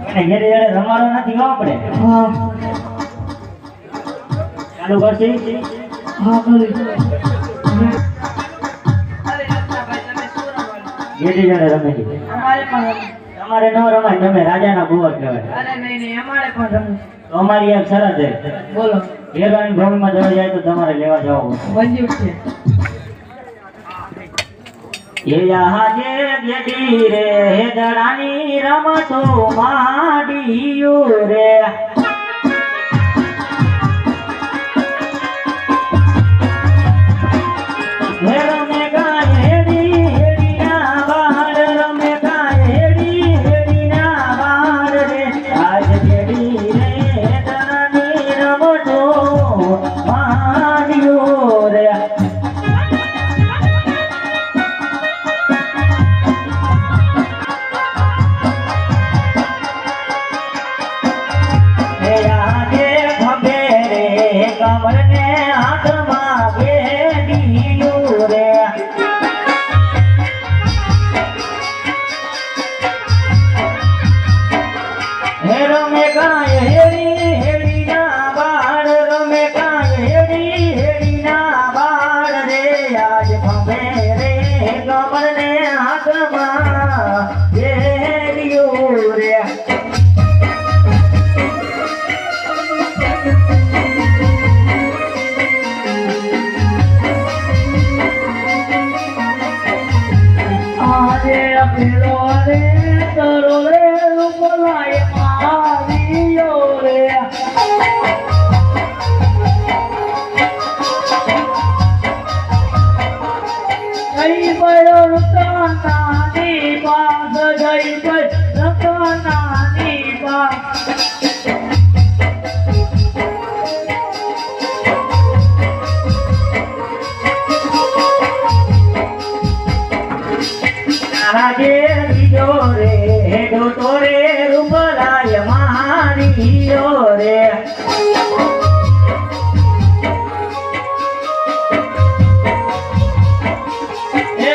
એને ઘેરે ઘેરે રમાડો નથી ન આપણે ચાલુ કરશી ઘેરે ઘેરે રમે છે તમારે ન રમાય તમે રાજાના બુવા કહેવાય તો અમારી એક શરત છે બોલો ઘેરવાની ભૂમિમાં જવા જાય તો તમારે લેવા જવું મંજૂર છે એ આજે ગેડી રે હેદડાની રમતો માંડિયું રે રમે ગાય હેડી હેડીના બાળ રમે ગાય હેડી હેડીના બાળ રે આજ ગેડી રે હેદડાની રમતો માંડિયું રે કમરને હાથમાં બેડીયું રે હે રમે કાય હેડી હેડીના બાળ રમે કાય હેડી હેડીના બાળ રે આજ ભમે રે કમરને હાથમાં બેડીયું રે પેલો રે તરો રે બોલાય મારીયો રે જઈ પડ્યો રતનાની પાસ જઈ પડ્યો રતનાની પાસ આજે બીજો રે હેડો તો રે રૂપલાય મારીયો રે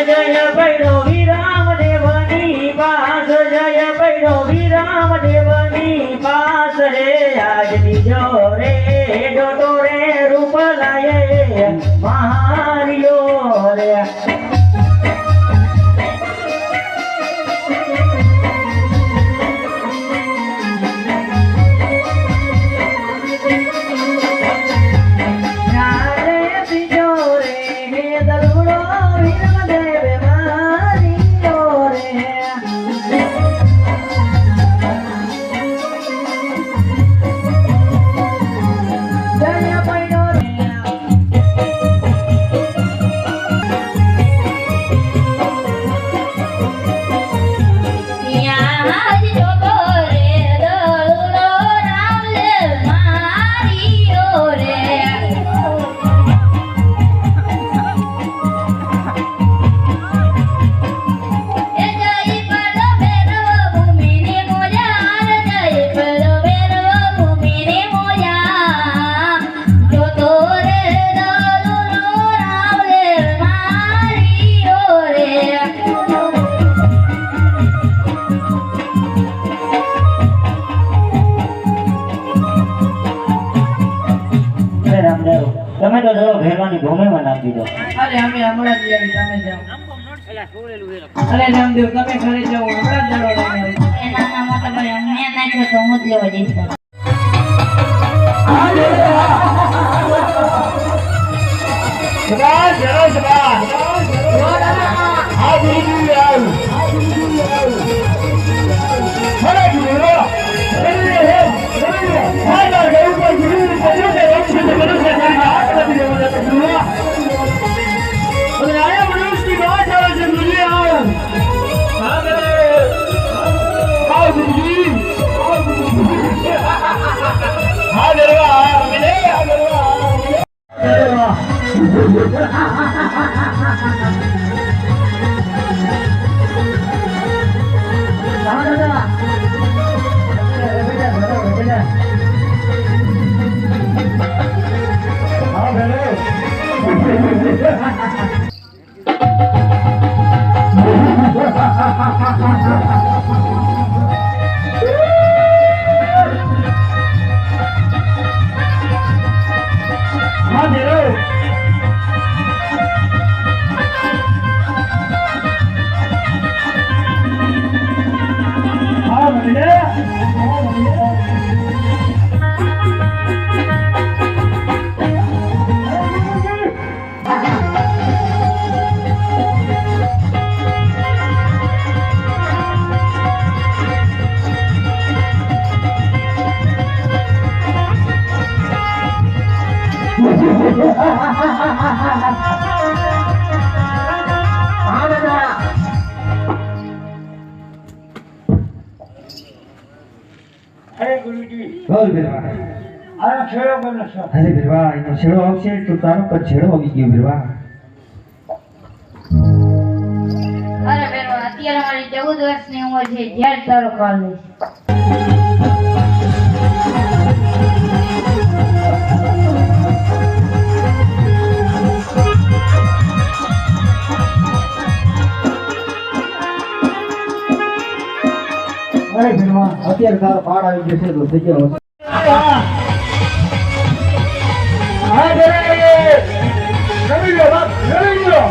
જય પૈડો વિરામ દેવની પાસ જય પૈડો વિરામ દેવની પાસ રે આજ બીજો રે હેડો તો રે રૂપલાય મારીયો રે તમે તો જો ભેરવાની ભૂમિમાં નાખી દીધો અરે અમે હમણાં જ આવી તમે જાઓ અરે રામદેવ તમે ઘરે જાઓ હમણાં જ જડો લઈને એ નાના મોટા ભાઈ અમને નાખ્યો તો હું જ લેવા જઈશ સદા જરો સદા આ દીદી આવ મને જુઓ અરે ગુરુજી બોલ બિરવા. આનો છેડો બનો છો અરે બિરવા, એનો છેડો આવશે તો તારો પર છેડો આવી ગયો બિરવા. અરે બેનો અત્યારે મારી 14 વર્ષની ઉંમર છે જ્યારે તારો કાલ લઈશ અરે બિરવા, અત્યારે તારો પાડ આવી ગયો છે તો થઈ ગયો હશે. હા જમી લો બાપ જમી લો